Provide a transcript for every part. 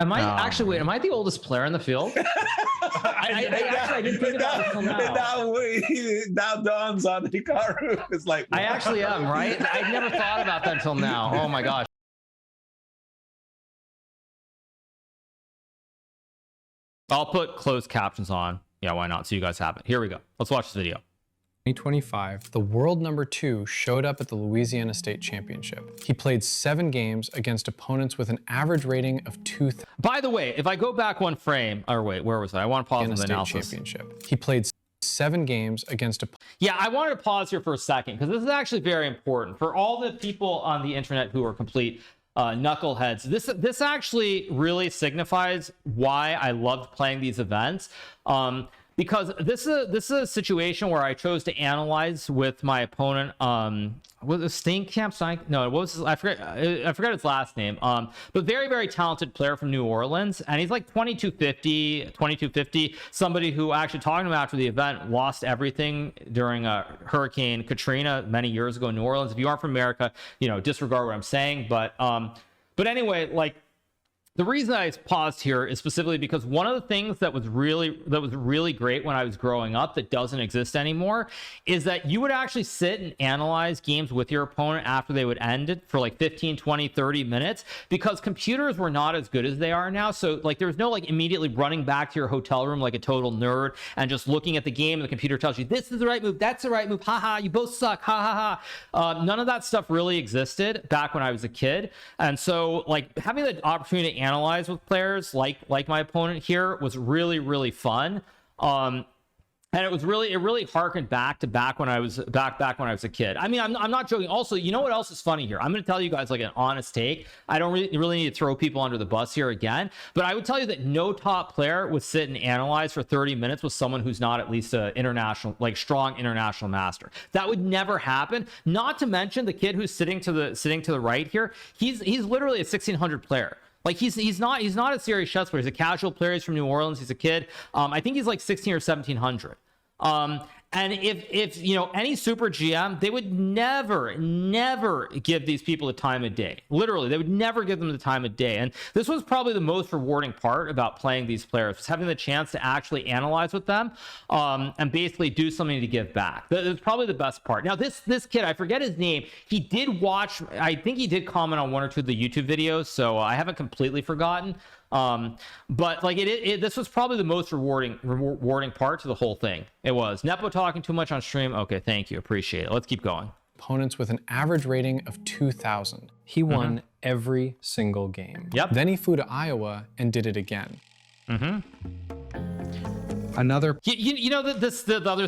Am I actually, wait, am I the oldest player in the field? I didn't think about it until now. Now dawns on Hikaru. It's like, I actually am, right? I never thought about that until now. Oh my gosh. I'll put closed captions on. Yeah, why not? So you guys have it. Here we go. Let's watch this video. 2025, the world number 2 showed up at the Louisiana State Championship. He played 7 games against opponents with an average rating of 2,000. By the way, if I go back one frame, or wait, where was I? I want to pause on the analysis. Championship. He played 7 games against Yeah, I wanted to pause here for a second because this is actually very important for all the people on the internet who are complete knuckleheads. This actually really signifies why I loved playing these events. Because this is a situation where I chose to analyze with my opponent. Was it Steenkamp? No, it was, I forgot his last name. But very talented player from New Orleans, and he's like 2250. Somebody who, actually talking to him after the event, lost everything during Hurricane Katrina many years ago in New Orleans. If you aren't from America, you know, disregard what I'm saying. But anyway, like, the reason I paused here is specifically because one of the things that was really great when I was growing up that doesn't exist anymore is that you would actually sit and analyze games with your opponent after they would end it for like 15, 20, 30 minutes, because computers were not as good as they are now. So like there's no like immediately running back to your hotel room like a total nerd and just looking at the game and the computer tells you this is the right move, that's the right move, haha, you both suck, ha ha ha. None of that stuff really existed back when I was a kid. And so like having the opportunity to analyze with players like my opponent here was really fun. And it really harkened back when I was back when I was a kid. I mean, I'm not joking. Also, you know what else is funny here? I'm going to tell you guys like an honest take. I don't really need to throw people under the bus here again, but I would tell you that no top player would sit and analyze for 30 minutes with someone who's not at least a international, like strong international master. That would never happen. Not to mention the kid who's sitting to the right here. He's literally a 1600 player. Like he's not a serious chess player. He's a casual player. He's from New Orleans. He's a kid. I think he's like 16 or 1700. And if you know any super GM, they would never give these people the time of day. Literally, they would never give them the time of day. And this was probably the most rewarding part about playing these players, was having the chance to actually analyze with them, and basically do something to give back. That was probably the best part. Now, this kid, I forget his name. He did watch. I think he did comment on one or two of the YouTube videos, so I haven't completely forgotten. But like this was probably the most rewarding part to the whole thing. It was. Nepo talking too much on stream. Okay, thank you, appreciate it. Let's keep going. Opponents with an average rating of 2,000. He won every single game. Yep. Then he flew to Iowa and did it again. Another, you know, the other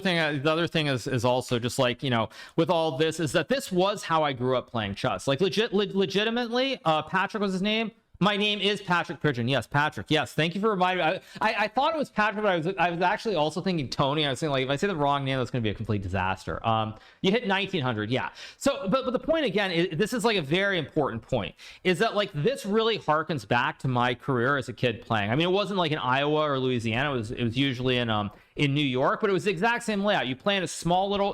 thing is also just like, you know, with all this is that this was how I grew up playing chess. Like legitimately, Patrick was his name. My name is Patrick Pigeon. Yes, Patrick. Yes, thank you for reminding me. I thought it was Patrick, but I was actually also thinking Tony. I was thinking, like, if I say the wrong name, that's going to be a complete disaster. You hit 1900, yeah. So, but the point again, this is like a very important point, is that like this really harkens back to my career as a kid playing. I mean, it wasn't like in Iowa or Louisiana. It was usually in New York, but it was the exact same layout. You play in a small little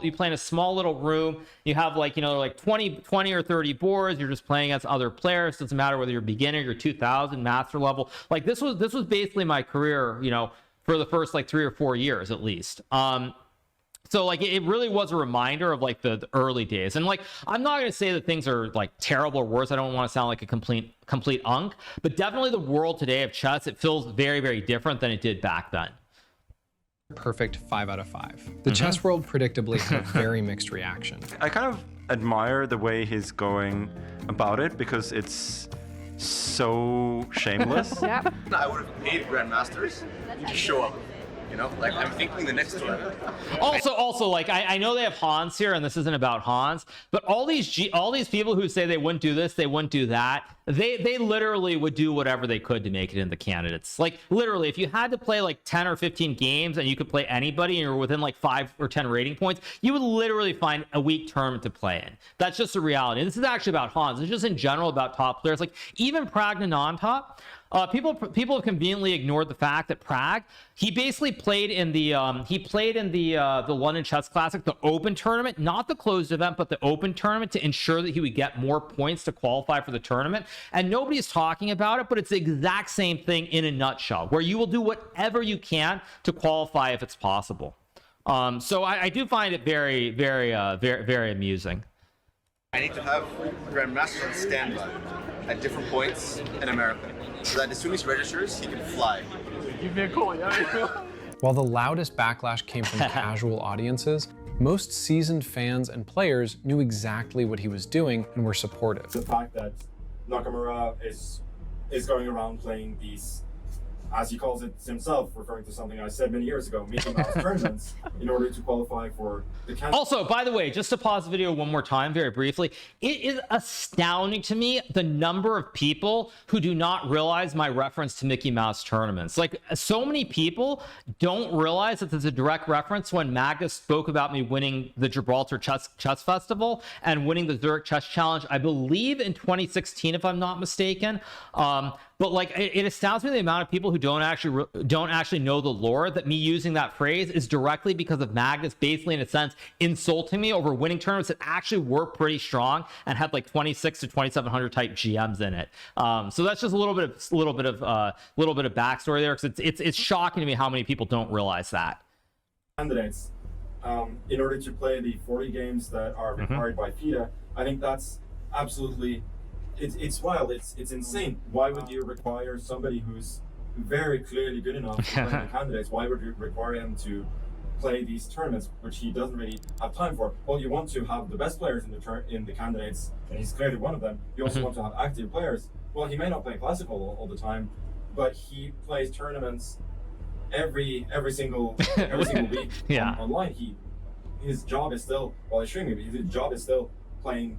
room. You have like, you know, like 20 or 30 boards. You're just playing against other players. Doesn't matter whether you're beginner, you're 2000, master level. Like this was basically my career, you know, for the first like 3 or 4 years at least. So like it really was a reminder of like the early days. And like I'm not going to say that things are like terrible or worse. I don't want to sound like a complete unk, but definitely the world today of chess, it feels very different than it did back then. Perfect 5 out of 5. The chess world predictably had a very mixed reaction. I kind of admire the way he's going about it because it's so shameless. Yeah. I would have paid grandmasters to show up. You know, like I'm thinking the next one. Also, like I know they have Hans here, and this isn't about Hans, but all these people who say they wouldn't do this, they wouldn't do that, they literally would do whatever they could to make it in the candidates. Like literally, if you had to play like 10 or 15 games and you could play anybody and you're within like 5 or 10 rating points, you would literally find a weak tournament to play in. That's just the reality. And this is actually about Hans. It's just in general about top players. Like even Pragna non-top. People have conveniently ignored the fact that Prag, he basically played in the London Chess Classic, the open tournament, not the closed event, but the open tournament, to ensure that he would get more points to qualify for the tournament. and nobody's talking about it, but it's the exact same thing in a nutshell, where you will do whatever you can to qualify if it's possible. So I do find it very, very, very amusing. I need to have Grandmaster on standby at different points in America, so that as soon as he registers, he can fly. While the loudest backlash came from casual audiences, most seasoned fans and players knew exactly what he was doing and were supportive. The fact that Nakamura is going around playing these, as he calls it himself, referring to something I said many years ago, Mickey Mouse tournaments, in order to qualify for the Also, by the way, just to pause the video one more time very briefly, it is astounding to me the number of people who do not realize my reference to Mickey Mouse tournaments. Like, so many people don't realize that there's a direct reference when Magnus spoke about me winning the Gibraltar Chess Festival and winning the Zurich Chess Challenge, I believe in 2016, if I'm not mistaken. But like, it astounds me the amount of people who don't actually know the lore, that me using that phrase is directly because of Magnus basically, in a sense, insulting me over winning tournaments that actually were pretty strong and had like 26 to 2700 type GMs in it. So that's just a little bit of backstory there, because it's shocking to me how many people don't realize that. Candidates, in order to play the 40 games that are required by FIDE, I think that's absolutely. It's wild. It's insane. Why would you require somebody who's very clearly good enough to play the candidates? Why would you require him to play these tournaments, which he doesn't really have time for? Well, you want to have the best players in the candidates, and he's clearly one of them. You also want to have active players. Well, he may not play classical all the time, but he plays tournaments every single week online. His job is still, while he's streaming, his job is still playing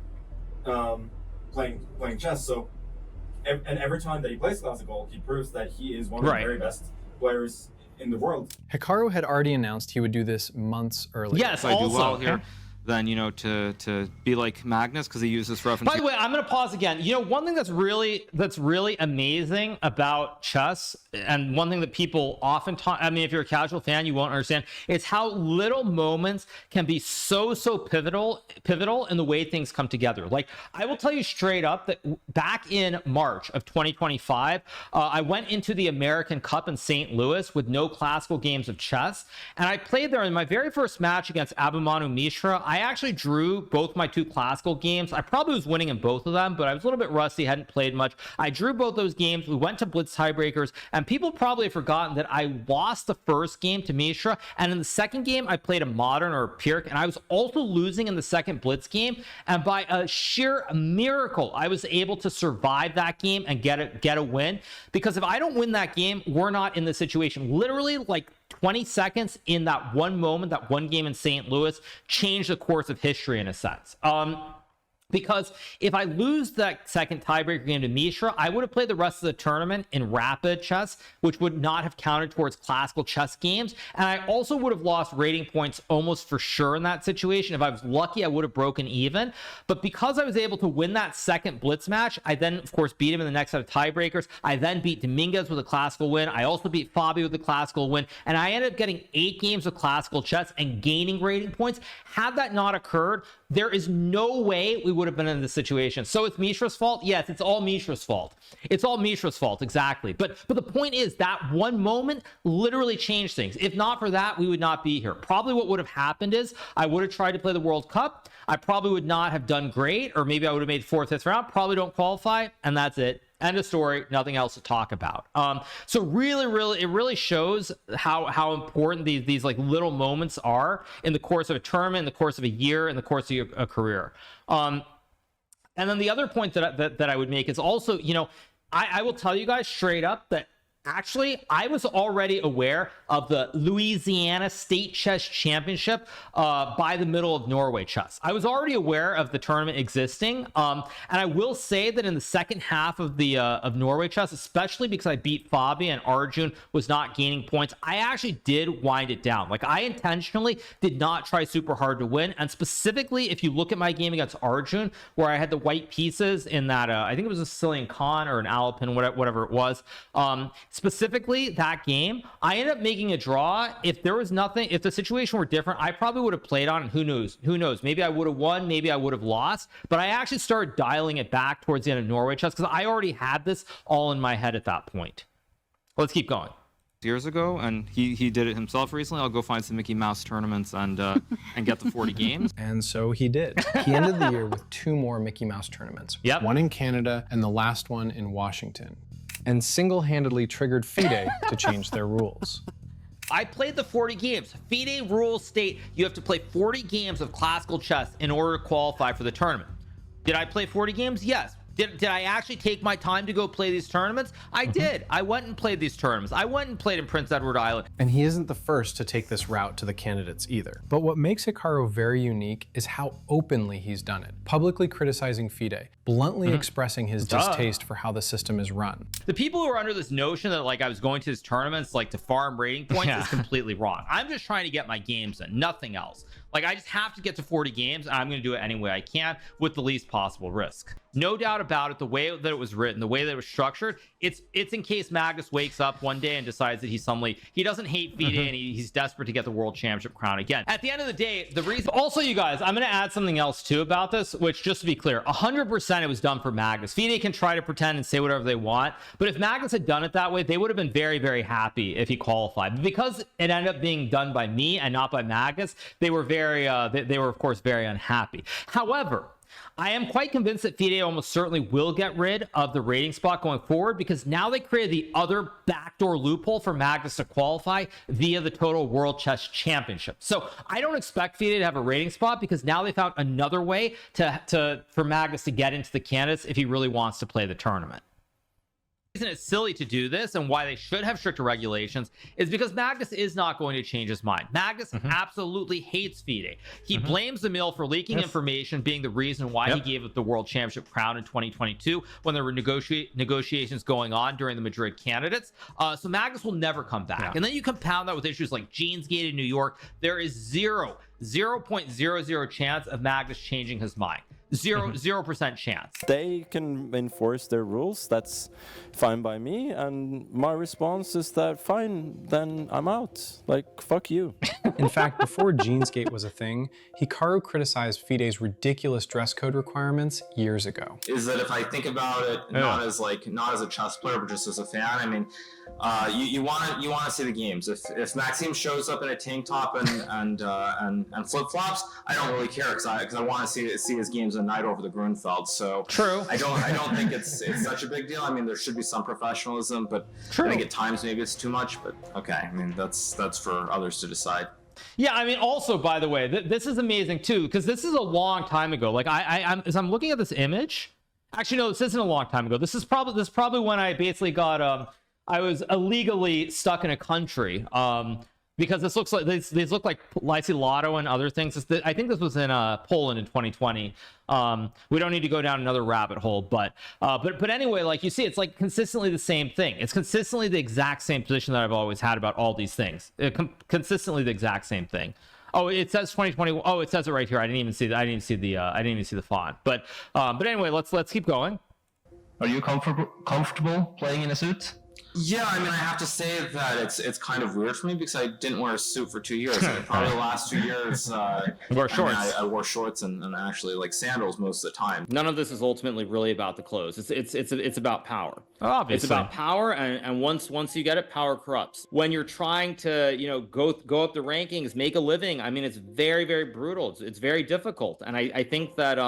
chess. So, and every time that he plays classical, he proves that he is one of the very best players in the world. Hikaru had already announced he would do this months earlier. Yes, I also do well here, then, you know, to be like Magnus, because he used this reference. By the way, I'm going to pause again. You know, one thing that's really amazing about chess, and one thing that people often talk, I mean, if you're a casual fan, you won't understand, is how little moments can be so pivotal in the way things come together. Like, I will tell you straight up that back in March of 2025, I went into the American Cup in St. Louis with no classical games of chess, and I played there in my very first match against Abhimanyu Mishra. I actually drew both my two classical games. I probably was winning in both of them, but I was a little bit rusty, hadn't played much. I drew both those games. We went to blitz tiebreakers, and people probably have forgotten that I lost the first game to Mishra, and in the second game, I played a modern or a Pyrrhic, and I was also losing in the second blitz game, and by a sheer miracle, I was able to survive that game and get a win, because if I don't win that game, we're not in the situation. Literally, like, 20 seconds in that one moment, that one game in St. Louis, changed the course of history in a sense. Because if I lose that second tiebreaker game to Mishra, I would have played the rest of the tournament in rapid chess, which would not have counted towards classical chess games. And I also would have lost rating points almost for sure in that situation. If I was lucky, I would have broken even. But because I was able to win that second blitz match, I then, of course, beat him in the next set of tiebreakers. I then beat Dominguez with a classical win. I also beat Fabi with a classical win. And I ended up getting 8 games of classical chess and gaining rating points. Had that not occurred, there is no way we would have been in this situation. So it's Mishra's fault? Yes, it's all Mishra's fault. It's all Mishra's fault, exactly. But the point is that one moment literally changed things. If not for that, we would not be here. Probably what would have happened is I would have tried to play the World Cup. I probably would not have done great, or maybe I would have made 4th, 5th round. Probably don't qualify, and that's it. End of story. Nothing else to talk about. So really, it really shows how important these like little moments are in the course of a tournament, in the course of a year, in the course of a career. And then the other point that I would make is also, you know, I will tell you guys straight up that actually, I was already aware of the Louisiana State Chess Championship by the middle of Norway Chess. I was already aware of the tournament existing, and I will say that in the second half of the of Norway Chess, especially because I beat Fabi and Arjun was not gaining points, I actually did wind it down. Like, I intentionally did not try super hard to win, and specifically, if you look at my game against Arjun, where I had the white pieces in that, I think it was a Sicilian Khan or an Alpin, whatever it was. specifically that game, I ended up making a draw. If there was nothing, if the situation were different, I probably would have played on, and who knows, maybe I would have won, maybe I would have lost. But I actually started dialing it back towards the end of Norway chess because I already had this all in my head at that point. Let's keep going. Years ago, and he did it himself recently. I'll go find some Mickey Mouse tournaments and get the 40 games. And so he did. He ended the year with 2 more Mickey Mouse tournaments. Yep. One in Canada and the last one in Washington. And single-handedly triggered FIDE to change their rules. I played the 40 games. FIDE rules state you have to play 40 games of classical chess in order to qualify for the tournament. Did I play 40 games? Yes. Did I actually take my time to go play these tournaments? I did. I went and played these tournaments. I went and played in Prince Edward Island. And he isn't the first to take this route to the candidates either. But what makes Hikaru very unique is how openly he's done it, publicly criticizing FIDE, bluntly expressing his distaste for how the system is run. The people who are under this notion that like I was going to these tournaments like to farm rating points is completely wrong. I'm just trying to get my games in, nothing else. Like I just have to get to 40 games and I'm going to do it any way I can with the least possible risk. No doubt about it, the way that it was written, the way that it was structured, it's in case Magnus wakes up one day and decides that he doesn't hate FIDE and he's desperate to get the world championship crown again. At the end of the day, the reason also, you guys, I'm going to add something else too about this, which just to be clear, 100% it was done for Magnus. FIDE can try to pretend and say whatever they want, but if Magnus had done it that way, they would have been very, very happy if he qualified. But because it ended up being done by me and not by Magnus, they were very they were of course very unhappy. However, I am quite convinced that FIDE almost certainly will get rid of the rating spot going forward because now they created the other backdoor loophole for Magnus to qualify via the Total World Chess Championship. So I don't expect FIDE to have a rating spot because now they found another way for Magnus to get into the candidates if he really wants to play the tournament. The reason it's silly to do this and why they should have stricter regulations is because Magnus is not going to change his mind. Magnus absolutely hates FIDE. He blames the mill for leaking information being the reason why he gave up the world championship crown in 2022 when there were negotiations going on during the Madrid candidates. So Magnus will never come back. And then you compound that with issues like Gene-Gate in New York. There is 0.00 chance of Magnus changing his mind. 0% chance. They can enforce their rules, that's fine by me, and my response is that fine, then I'm out, like fuck you. In fact, before Gene-Gate was a thing, Hikaru criticized FIDE's ridiculous dress code requirements years ago. Is that if I think about it not as a chess player but just as a fan, I mean, you want to see the games. If Maxime shows up in a tank top and flip flops, I don't really care because I want to see his games a night over the Grunfeld. So true. I don't think it's such a big deal. I mean, there should be some professionalism, but I think at times maybe it's too much. But okay, I mean that's for others to decide. Yeah, I mean, also, by the way, this is amazing too, because this is a long time ago. Like as I'm looking at this image, actually, no, this isn't a long time ago. This is probably when I basically got I was illegally stuck in a country. Because this looks like these look like Lycée Lotto and other things. I think this was in Poland in 2020. We don't need to go down another rabbit hole, but anyway, like you see, it's like consistently the same thing. It's consistently the exact same position that I've always had about all these things. Consistently the exact same thing. Oh, it says 2020. Oh, it says it right here. I didn't even see the font. But anyway, let's keep going. Are you comfortable playing in a suit? Yeah, I mean, I have to say that it's kind of weird for me because I didn't wear a suit for 2 years. Probably the last 2 years, wore shorts. I wore shorts and actually like sandals most of the time. None of this is ultimately really about the clothes. It's about power. Obviously, it's about power, and once you get it, power corrupts. When you're trying to go up the rankings, make a living, I mean, it's very, very brutal. It's very difficult, and I think that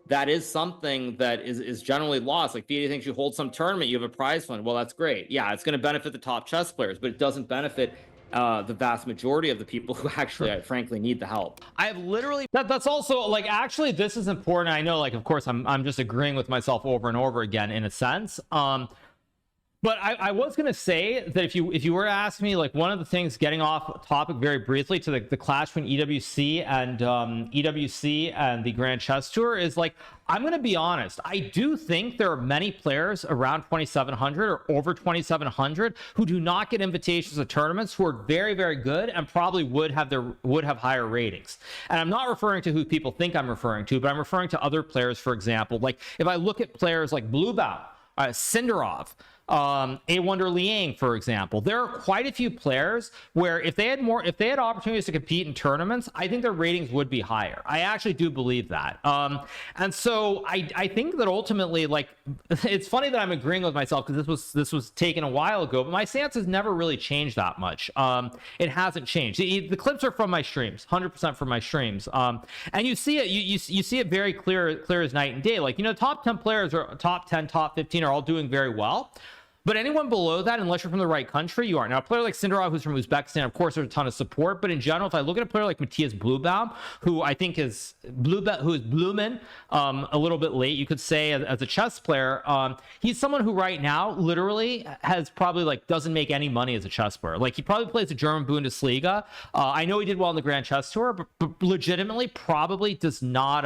that is something that is generally lost. Like FIDE thinks you hold some tournament, you have a prize fund. Well, that's great. Yeah, it's going to benefit the top chess players, but it doesn't benefit the vast majority of the people who actually, frankly, need the help. I have literally that's also like actually this is important. I know, like, of course, I'm just agreeing with myself over and over again in a sense. But I was going to say that if you were to ask me, like, one of the things, getting off topic very briefly, to the clash between EWC and the Grand Chess Tour, is like, I'm going to be honest. I do think there are many players around 2,700 or over 2,700 who do not get invitations to tournaments who are very, very good and probably would have higher ratings. And I'm not referring to who people think I'm referring to, but I'm referring to other players, for example. Like, if I look at players like Bluebao, Sindarov, A Wonder Liang, for example. There are quite a few players where if they had opportunities to compete in tournaments, I think their ratings would be higher. I actually do believe that. And so I think that ultimately, like, it's funny that I'm agreeing with myself because this was taken a while ago, but my stance has never really changed that much. It hasn't changed. The clips are from my streams, 100% from my streams. And you see it, you see it very clear as night and day. Like, you know, top 10 players or top 10, top 15 are all doing very well. But anyone below that, unless you're from the right country, you are. Now, a player like Sindarov, who's from Uzbekistan, of course, there's a ton of support. But in general, if I look at a player like Matthias Bluebaum, who I think is blooming a little bit late, you could say, as a chess player, he's someone who right now literally has probably like doesn't make any money as a chess player. Like, he probably plays the German Bundesliga. I know he did well in the Grand Chess Tour, but legitimately probably does not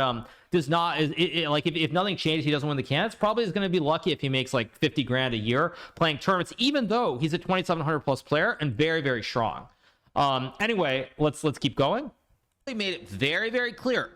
like if nothing changes, he doesn't win the candidates, probably is going to be lucky if he makes like 50 grand a year playing tournaments, even though he's a 2,700 plus player and very, very strong. Anyway, let's keep going. They made it very, very clear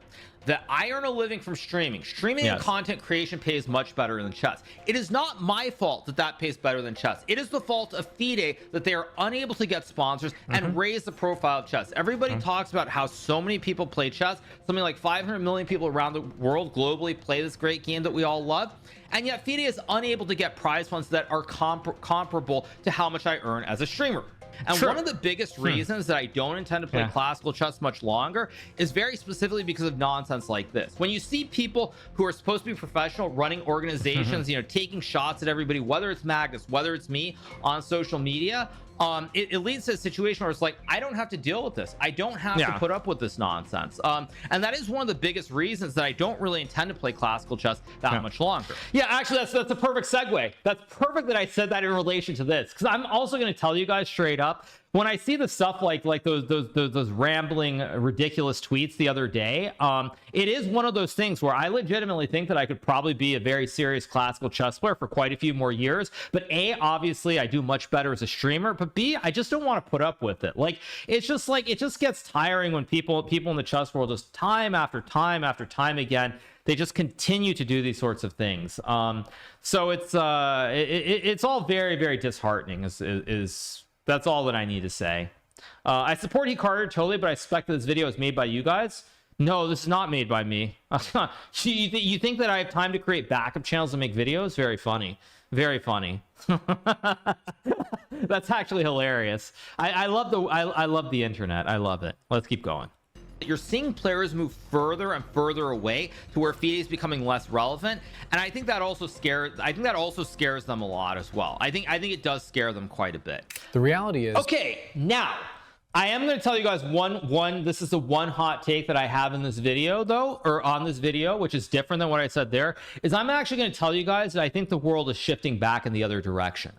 that I earn a living from streaming. Streaming and content creation pays much better than chess. It is not my fault that pays better than chess. It is the fault of FIDE that they are unable to get sponsors and raise the profile of chess. Everybody talks about how so many people play chess. Something like 500 million people around the world globally play this great game that we all love. And yet FIDE is unable to get prize funds that are comparable to how much I earn as a streamer. And one of the biggest reasons that I don't intend to play classical chess much longer is very specifically because of nonsense like this. When you see people who are supposed to be professional running organizations, you know, taking shots at everybody, whether it's Magnus, whether it's me on social media, it leads to a situation where it's like, I don't have to deal with this. I don't have to put up with this nonsense. And that is one of the biggest reasons that I don't really intend to play classical chess that much longer. Yeah, actually, that's a perfect segue. That's perfect that I said that in relation to this, because I'm also going to tell you guys straight up, when I see the stuff like those rambling, ridiculous tweets the other day, it is one of those things where I legitimately think that I could probably be a very serious classical chess player for quite a few more years. But A, obviously, I do much better as a streamer. But B, I just don't want to put up with it. Like, it's just like, it just gets tiring when people in the chess world just time after time after time again, they just continue to do these sorts of things. So it's all very, very disheartening. That's all that I need to say. I support Hikaru totally, but I suspect that this video is made by you guys. No, this is not made by me. You think that I have time to create backup channels and make videos? Very funny. Very funny. That's actually hilarious. I love the internet. I love it. Let's keep going. You're seeing players move further and further away to where FIDE is becoming less relevant, and I think that also scares them a lot as well. I think it does scare them quite a bit. The reality is, okay, now I am going to tell you guys this is the one hot take that I have in this video though, or on this video, which is different than what I said there, is I'm actually going to tell you guys that I think the world is shifting back in the other direction.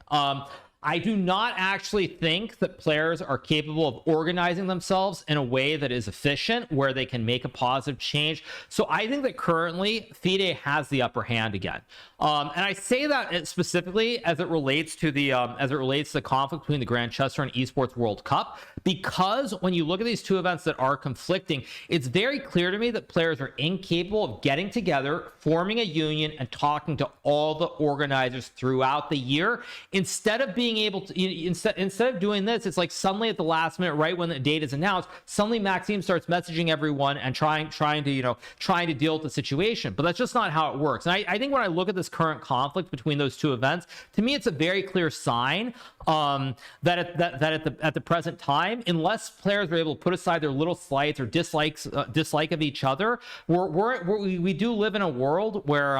I do not actually think that players are capable of organizing themselves in a way that is efficient, where they can make a positive change. So I think that currently FIDE has the upper hand again. And I say that specifically as it relates to the conflict between the Grand Chess Tour and Esports World Cup, because when you look at these two events that are conflicting, it's very clear to me that players are incapable of getting together, forming a union, and talking to all the organizers throughout the year. Instead of being able to, instead of doing this, it's like suddenly at the last minute, right when the date is announced, suddenly Maxime starts messaging everyone and trying to deal with the situation. But that's just not how it works. And I think when I look at this current conflict between those two events, to me, it's a very clear sign that at the present time, unless players are able to put aside their little slights or dislike of each other, we do live in a world where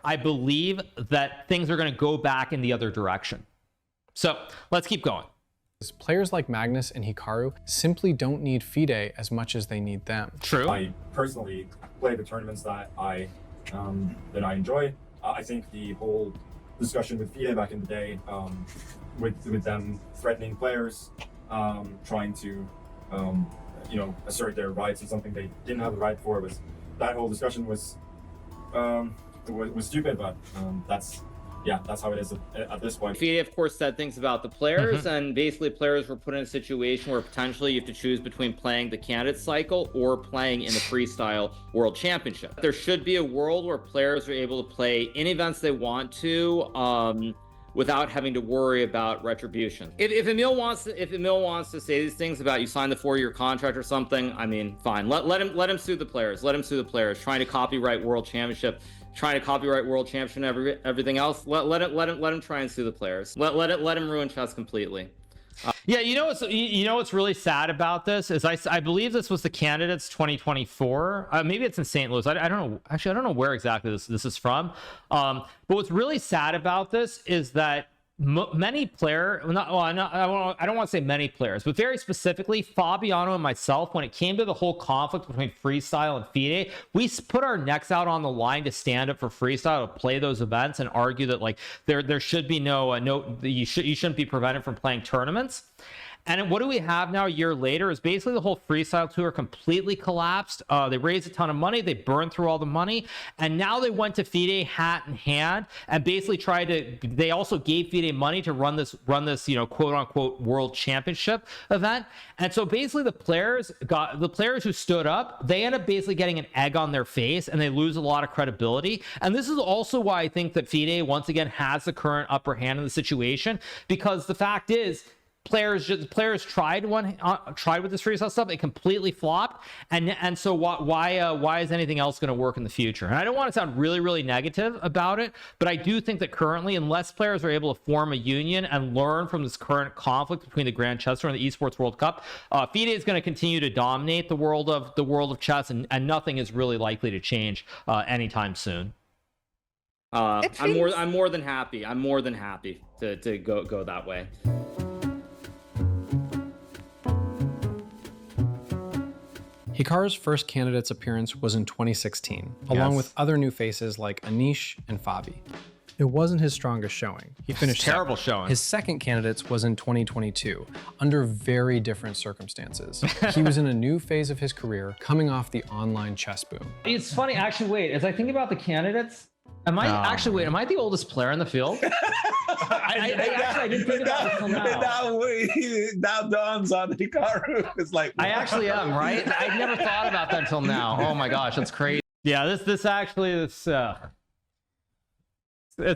I believe that things are going to go back in the other direction. So let's keep going. Players like Magnus and Hikaru simply don't need FIDE as much as they need them. True. I personally play the tournaments that I enjoy. I think the whole discussion with FIDE back in the day, with them threatening players, trying to assert their rights in something they didn't have the right for, that whole discussion was stupid. But that's yeah, that's how it is at this point. FIDE, of course, said things about the players, and basically players were put in a situation where potentially you have to choose between playing the candidate cycle or playing in the freestyle world championship. There should be a world where players are able to play any events they want to, without having to worry about retribution. If Emil wants to say these things about you signed the 4-year contract or something, I mean, fine. Let him sue the players. Let him sue the players. Trying to copyright world championship, everything else. Let him try and sue the players. Let him ruin chess completely. Yeah, you know what's really sad about this is I believe this was the candidates 2024. Maybe it's in St. Louis. I don't know. Actually, I don't know where exactly this is from. But what's really sad about this is that many players, I don't want to say many players, but very specifically Fabiano and myself, when it came to the whole conflict between freestyle and FIDE, we put our necks out on the line to stand up for freestyle, to play those events and argue that like there should be you shouldn't be prevented from playing tournaments. And what do we have now a year later is basically the whole freestyle tour completely collapsed. They raised a ton of money. They burned through all the money. And now they went to FIDE hat in hand and basically they also gave FIDE money to run this, quote unquote world championship event. And so basically the players who stood up, they end up basically getting an egg on their face and they lose a lot of credibility. And this is also why I think that FIDE once again has the current upper hand in the situation, because the fact is, players tried with this freestyle stuff. It completely flopped, and so why is anything else going to work in the future? And I don't want to sound really negative about it, but I do think that currently, unless players are able to form a union and learn from this current conflict between the Grand Chess Tour and the Esports World Cup, FIDE is going to continue to dominate the world of chess, and nothing is really likely to change anytime soon. I'm more than happy to go that way. Hikaru's first candidate's appearance was in 2016, along with other new faces like Anish and Fabi. It wasn't his strongest showing. He finished terrible showing. His second candidates was in 2022, under very different circumstances. He was in a new phase of his career, coming off the online chess boom. It's funny, actually, wait, as I think about the candidates, am I the oldest player in the field? I didn't think about it until now. Now dawns on Hikaru. It's like, I actually am, right? I never thought about that until now. Oh my gosh, that's crazy. Yeah, it's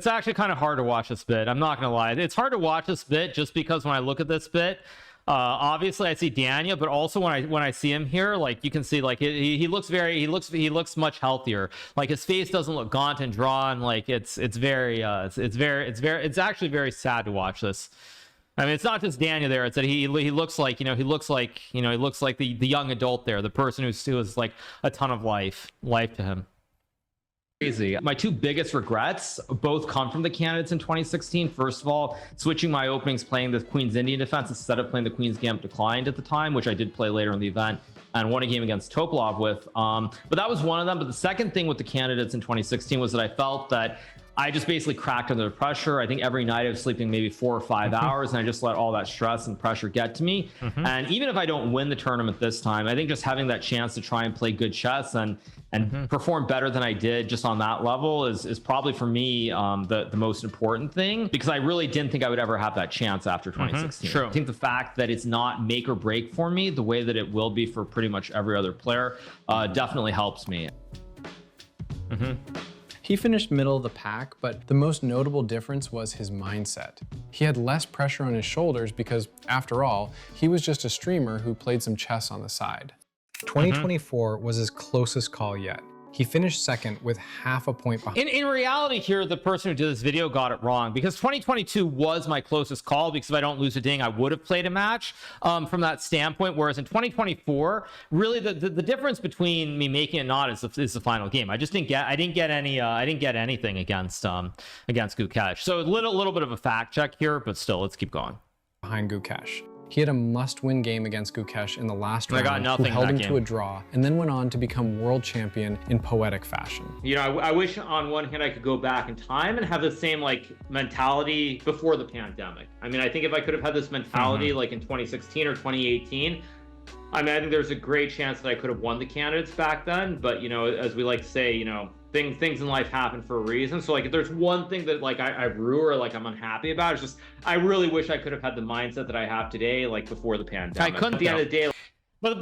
actually kind of hard to watch this bit. I'm not gonna lie. It's hard to watch this bit just because when I look at this bit, obviously I see Daniel, but also when I see him here, like you can see, like he looks much healthier. Like his face doesn't look gaunt and drawn. Like it's actually very sad to watch this. I mean, it's not just Daniel there. It's that he looks like the young adult there, the person who has like a ton of life to him. Crazy. My two biggest regrets both come from the candidates in 2016. First of all, switching my openings, playing the Queen's Indian defense instead of playing the Queen's Gambit declined at the time, which I did play later in the event and won a game against Topolov with. But that was one of them. But the second thing with the candidates in 2016 was that I felt that I just basically cracked under the pressure. I think every night I was sleeping maybe 4 or 5 hours, and I just let all that stress and pressure get to me. And even if I don't win the tournament this time, I think just having that chance to try and play good chess and perform better than I did just on that level is probably for me the most important thing, because I really didn't think I would ever have that chance after 2016. True. I think the fact that it's not make or break for me the way that it will be for pretty much every other player definitely helps me. He finished middle of the pack, but the most notable difference was his mindset. He had less pressure on his shoulders because, after all, he was just a streamer who played some chess on the side. 2024 was his closest call yet. He finished second with half a point behind. In reality here, the person who did this video got it wrong, because 2022 was my closest call, because if I don't lose a ding, I would have played a match from that standpoint. Whereas in 2024, really the difference between me making it not is the final game. I just didn't get anything against Gukesh. So a little bit of a fact check here, but still, let's keep going. Behind Gukesh. He had a must-win game against Gukesh in the last round, I got nothing who held him game. to a draw, and then went on to become world champion in poetic fashion. You know, I wish on one hand I could go back in time and have the same like mentality before the pandemic. I mean, I think if I could have had this mentality like in 2016 or 2018, I mean, I think there's a great chance that I could have won the candidates back then, but you know, as we like to say, you know, things in life happen for a reason. So like, if there's one thing that like I rue or like I'm unhappy about, it's just I really wish I could have had the mindset that I have today, like before the pandemic. I couldn't. At the end of the day. But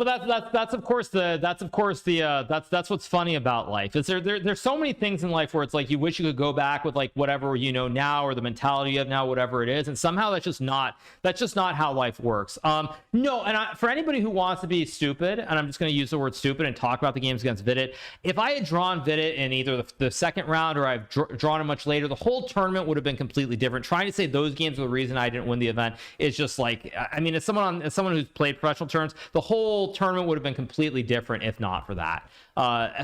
that's of course that's what's funny about life. Is there's so many things in life where it's like you wish you could go back with like whatever you know now or the mentality you have now, whatever it is, and somehow that's just not how life works. No, and for anybody who wants to be stupid, and I'm just going to use the word stupid and talk about the games against Vidit. If I had drawn Vidit in either the second round or I've drawn him much later, the whole tournament would have been completely different. Trying to say those games were the reason I didn't win the event is just like, I mean, as someone who's played professional tournaments, the whole tournament would have been completely different if not for that.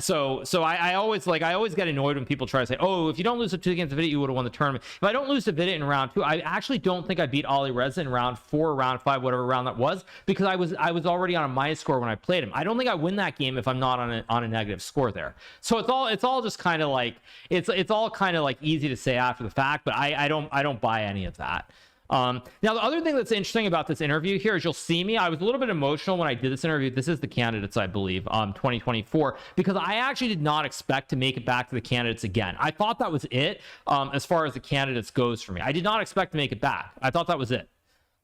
So I always get annoyed when people try to say, oh, if you don't lose to 2 games of Vidit, you would have won the tournament. If I don't lose to Vidit in round 2, I actually don't think I beat Ali Reza in round 4, round 5, whatever round that was, because I was already on a minus score when I played him. I don't think I win that game if I'm not on a negative score there. So it's all just kind of like it's all kind of like easy to say after the fact, but I don't buy any of that. Now, the other thing that's interesting about this interview here is you'll see me. I was a little bit emotional when I did this interview. This is the candidates, I believe, 2024, because I actually did not expect to make it back to the candidates again. I thought that was it as far as the candidates goes for me. I did not expect to make it back. I thought that was it.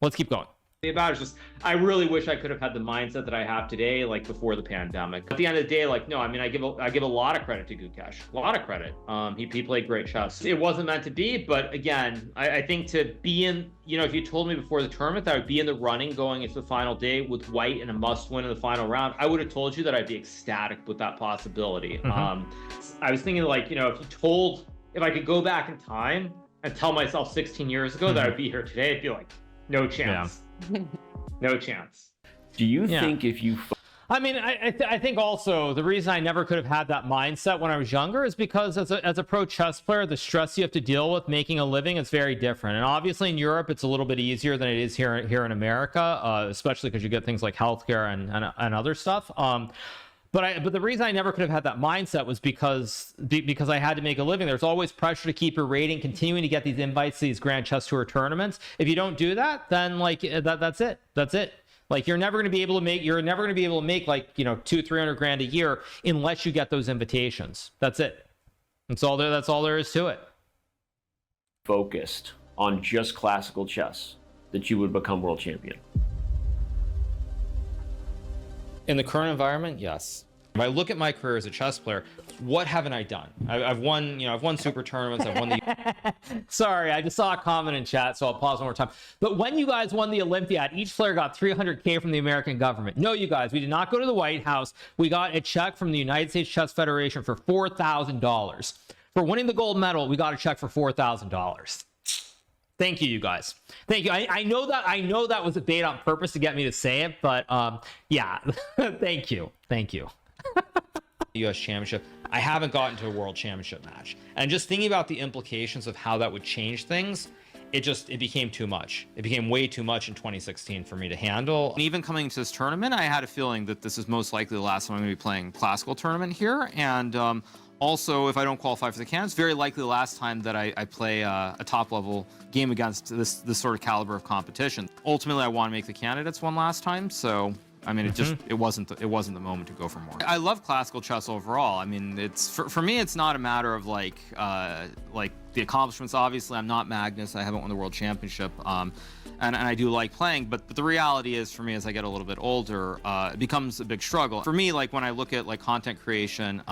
Let's keep going. About it's just I really wish I could have had the mindset that I have today, like before the pandemic. At the end of the day, like no, I mean I give a lot of credit to Gukesh, a lot of credit. He played great chess. It wasn't meant to be, but again, I think to be in, you know, if you told me before the tournament that I would be in the running going into the final day with white and a must win in the final round, I would have told you that I'd be ecstatic with that possibility. I was thinking like, you know, if I could go back in time and tell myself 16 years ago that I'd be here today, I'd be like, no chance. Yeah. No chance. Do you think if you... I mean, I think also the reason I never could have had that mindset when I was younger is because as a pro chess player, the stress you have to deal with making a living is very different. And obviously in Europe, it's a little bit easier than it is here in America, especially because you get things like healthcare and other stuff. But the reason I never could have had that mindset was because I had to make a living. There's always pressure to keep your rating, continuing to get these invites to these Grand Chess Tour tournaments. If you don't do that, then like that's it. That's it. Like you're never going to be able to make like, you know, 200-300 grand a year unless you get those invitations. That's it. That's all there is to it. Focused on just classical chess that you would become world champion. In the current environment, yes. If I look at my career as a chess player, what haven't I done? I've won super tournaments. I've won the... Sorry, I just saw a comment in chat, so I'll pause one more time. But when you guys won the Olympiad, each player got $300K from the American government. No, you guys, we did not go to the White House. We got a check from the United States Chess Federation for $4,000. For winning the gold medal, we got a check for $4,000. Thank you, you guys. Thank you. I know that was a bait on purpose to get me to say it, but yeah, thank you. U.S. Championship. I haven't gotten to a World Championship match, and just thinking about the implications of how that would change things, it became too much. It became way too much in 2016 for me to handle. And even coming into this tournament, I had a feeling that this is most likely the last time I'm going to be playing classical tournament here, and also, if I don't qualify for the candidates, very likely the last time that I play a top-level game against this sort of caliber of competition. Ultimately, I want to make the candidates one last time, so I mean, it wasn't the moment to go for more. I love classical chess overall. I mean, it's for me, it's not a matter of like the accomplishments. Obviously, I'm not Magnus. I haven't won the World Championship. And I do like playing, but the reality is for me, as I get a little bit older, it becomes a big struggle. For me, like when I look at like content creation,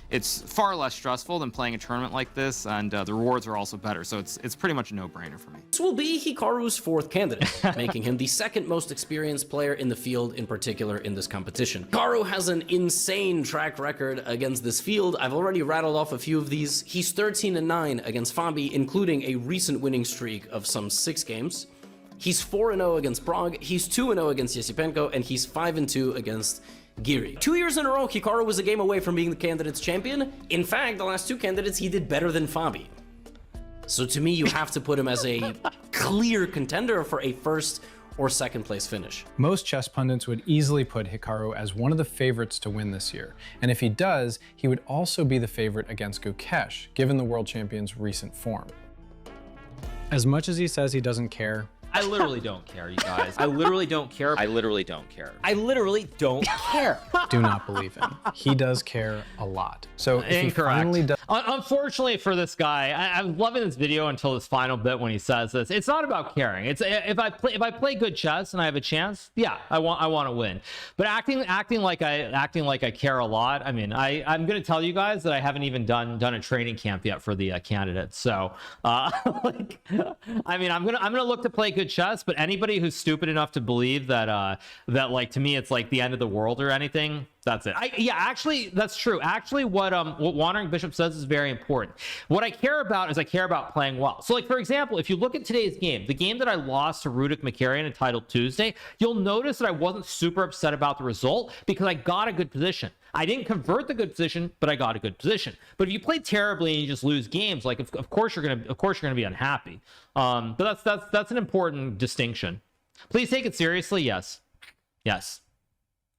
it's far less stressful than playing a tournament like this, and the rewards are also better. So it's pretty much a no-brainer for me. This will be Hikaru's 4th candidate, making him the 2nd most experienced player in the field, in particular in this competition. Hikaru has an insane track record against this field. I've already rattled off a few of these. He's 13-9 against FIDE, including a recent winning streak of some 6 games. He's 4-0 against Prague, he's 2-0 against Yesipenko, and he's 5-2 against Giri. 2 years in a row, Hikaru was a game away from being the candidates champion. In fact, the last 2 candidates, he did better than FIDE. So to me, you have to put him as a clear contender for a 1st or 2nd place finish. Most chess pundits would easily put Hikaru as one of the favorites to win this year. And if he does, he would also be the favorite against Gukesh, given the world champion's recent form. As much as he says he doesn't care, I literally don't care, you guys. I literally don't care. I literally don't care. I literally don't care. Do not believe him. He does care a lot. So if he Incorrect. finally does. Unfortunately for this guy, I'm loving this video until this final bit when he says this. It's not about caring. It's if I play good chess and I have a chance, yeah, I want to win. But acting like I care a lot. I mean, I'm gonna tell you guys that I haven't even done a training camp yet for the candidates. So like, I mean, I'm gonna look to play good chess. But anybody who's stupid enough to believe that like to me it's like the end of the world or anything, that's it. Yeah, actually, that's true. Actually, what Wandering Bishop says is very important. What I care about is I care about playing well. So, like, for example, if you look at today's game, the game that I lost to Rudik Mkhitaryan in Title Tuesday, you'll notice that I wasn't super upset about the result because I got a good position. I didn't convert the good position, but I got a good position. But if you play terribly and you just lose games, like of course you're gonna be unhappy. But that's an important distinction. Please take it seriously. Yes.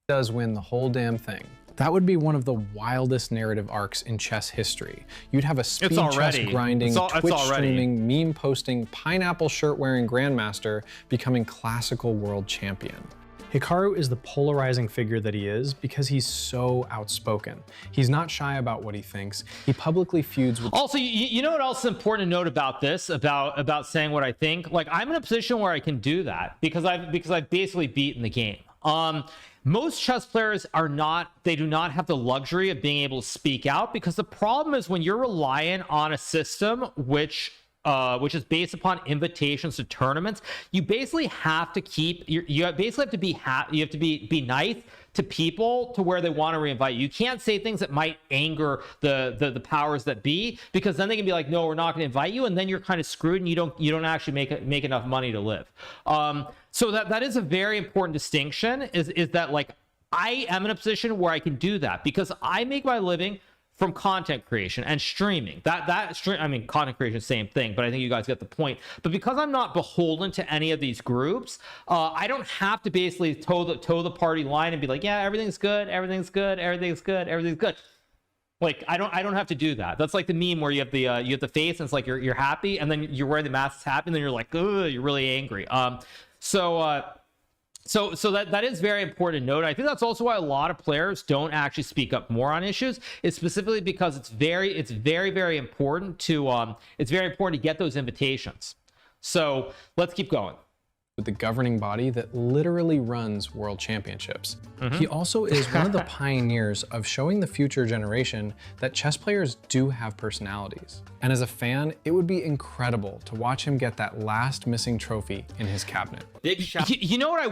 Does win the whole damn thing. That would be one of the wildest narrative arcs in chess history. You'd have a speed chess grinding, Twitch streaming, meme posting, pineapple shirt wearing grandmaster becoming classical world champion. Hikaru is the polarizing figure that he is because he's so outspoken. He's not shy about what he thinks. He publicly feuds with... Also, you know what else is important to note about this, about saying what I think? Like, I'm in a position where I can do that because I've basically beaten the game. Most chess players do not have the luxury of being able to speak out, because the problem is when you're reliant on a system which is based upon invitations to tournaments, you basically have to be nice to people to where they want to reinvite you. You can't say things that might anger the powers that be, because then they can be like, no, we're not going to invite you, and then you're kind of screwed and you don't actually make enough money to live. So that is a very important distinction, is that, like, I am in a position where I can do that because I make my living from content creation and streaming. I mean, content creation is the same thing, but I think you guys get the point. But because I'm not beholden to any of these groups, I don't have to basically toe the party line and be like, yeah, everything's good. Like, I don't have to do that. That's like the meme where you have the face and it's like you're happy, and then you're wearing the mask, it's happy, and then you're like, ugh, you're really angry. So that is very important to note. I think that's also why a lot of players don't actually speak up more on issues. It's specifically because it's very important to get those invitations. So let's keep going. With the governing body that literally runs world championships. He also is one of the pioneers of showing the future generation that chess players do have personalities. And as a fan, it would be incredible to watch him get that last missing trophy in his cabinet. Big shout. You know what I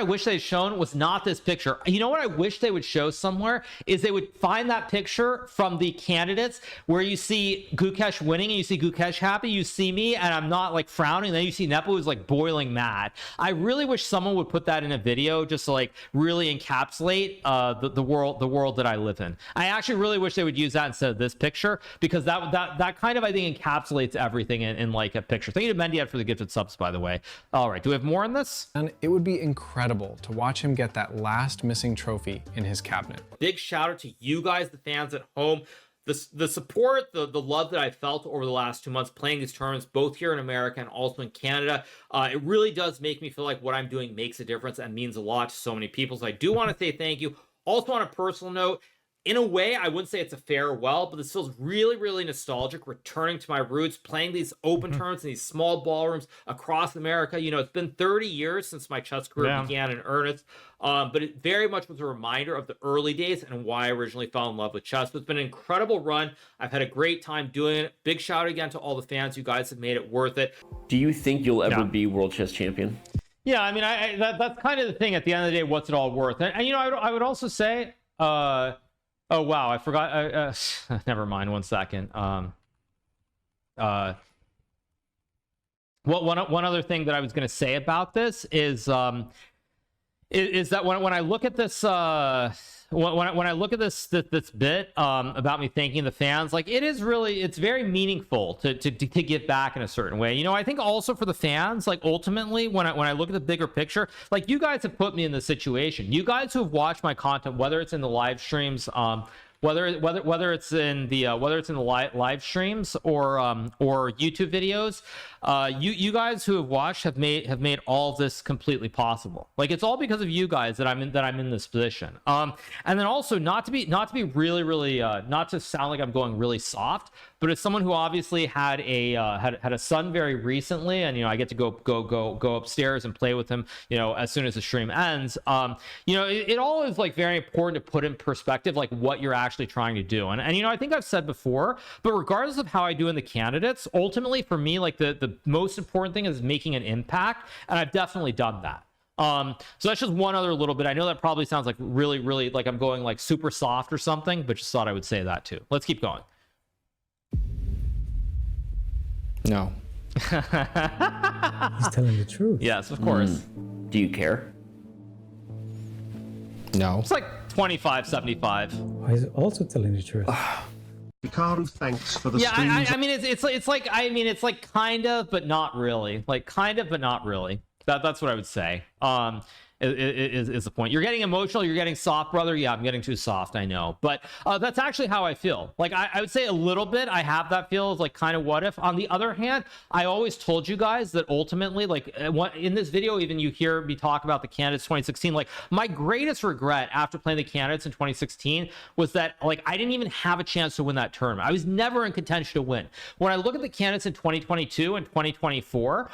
wish they'd shown was not this picture. You know what I wish they would show somewhere is they would find that picture from the candidates where you see Gukesh winning and you see Gukesh happy, you see me and I'm not like frowning, and then you see Nepo who's like boiling mad. I really wish someone would put that in a video just to like really encapsulate the world that I live in. I actually really wish they would use that instead of this picture, because that kind of, I think, encapsulates everything in like a picture. Thank you to Mendiad for the gifted subs, by the way. All right, do we have more on this? And it would be incredible to watch him get that last missing trophy in his cabinet. Big shout out to you guys, the fans at home. The support, the love that I felt over the last 2 months playing these tournaments, both here in America and also in Canada, it really does make me feel like what I'm doing makes a difference and means a lot to so many people. So I do want to say thank you. Also, on a personal note, in a way, I wouldn't say it's a farewell, but this feels really, really nostalgic, returning to my roots, playing these open tournaments in these small ballrooms across America. You know, it's been 30 years since my chess career began in earnest, but it very much was a reminder of the early days and why I originally fell in love with chess. But it's been an incredible run. I've had a great time doing it. Big shout out again to all the fans. You guys have made it worth it. Do you think you'll ever be world chess champion? Yeah, I mean, that's kind of the thing. At the end of the day, what's it all worth? And you know, I would also say... Oh wow, I forgot. Never mind. 1 second. One other thing that I was going to say about this is that when I look at this when I look at this bit about me thanking the fans, like, it's very meaningful to give back in a certain way. You know, I think also for the fans, like, ultimately when I look at the bigger picture, like, you guys have put me in this situation. You guys who have watched my content, whether it's in the live streams, whether it's in the live streams or YouTube videos. You guys who have watched have made all of this completely possible. Like, it's all because of you guys that I'm in this position. And then also not to be really not to sound like I'm going really soft, but as someone who obviously had a son very recently, and I get to go upstairs and play with him, as soon as the stream ends. It all is like very important to put in perspective like what you're actually trying to do. And I think I've said before, but regardless of how I do in the candidates, ultimately for me, like the most important thing is making an impact, and I've definitely done that. So that's just one other little bit. I know that probably sounds like really like I'm going like super soft or something, but just thought I would say that too. Let's keep going. No. He's telling the truth. Yes, of course. Do you care? No. It's like 25-75. He's also telling the truth. Hikaru, thanks for the yeah, streams. I mean, it's like kind of, but not really. Like kind of, but not really. That's what I would say. Is the point. You're getting emotional, you're getting soft, brother. Yeah, I'm getting too soft, I know, but that's actually how I feel. Like I would say a little bit I have that feel of like kind of what if. On the other hand, I always told you guys that ultimately, like in this video, even you hear me talk about the candidates 2016, like my greatest regret after playing the candidates in 2016 was that like I didn't even have a chance to win that tournament. I was never in contention to win. When I look at the candidates in 2022 and 2024,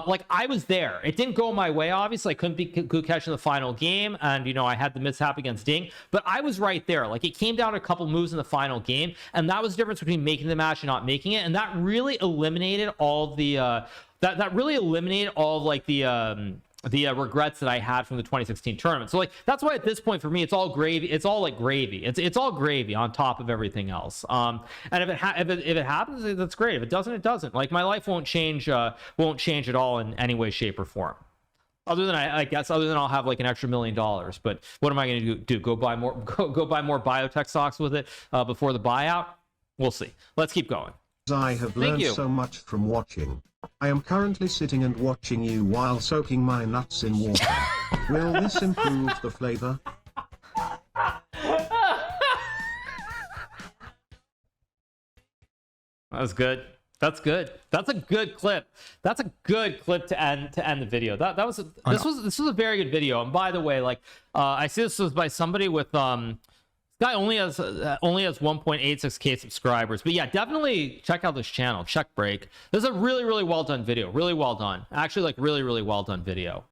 like I was there. It didn't go my way, obviously. I couldn't be catch in the final game, and I had the mishap against Ding, but I was right there. Like it came down to a couple moves in the final game, and that was the difference between making the match and not making it, and that really eliminated all the that really eliminated all of like the regrets that I had from the 2016 tournament. So like that's why at this point for me it's all gravy. It's all like gravy. It's all gravy on top of everything else. And if it happens, that's great. If it doesn't, it doesn't. Like my life won't change at all in any way, shape, or form. Other than I guess I'll have like an extra $1 million, but what am I going to do? Go buy more biotech stocks with it before the buyout? We'll see. Let's keep going. I have learned so much from watching. I am currently sitting and watching you while soaking my nuts in water. Will this improve the flavor? That was good. That's good. That's a good clip. That's a good clip to end the video. This was a very good video. And by the way, like I see this was by somebody with this guy only has 1.86K subscribers. But yeah, definitely check out this channel. Check Break. This is a really well done video. Really well done. Actually, like really well done video.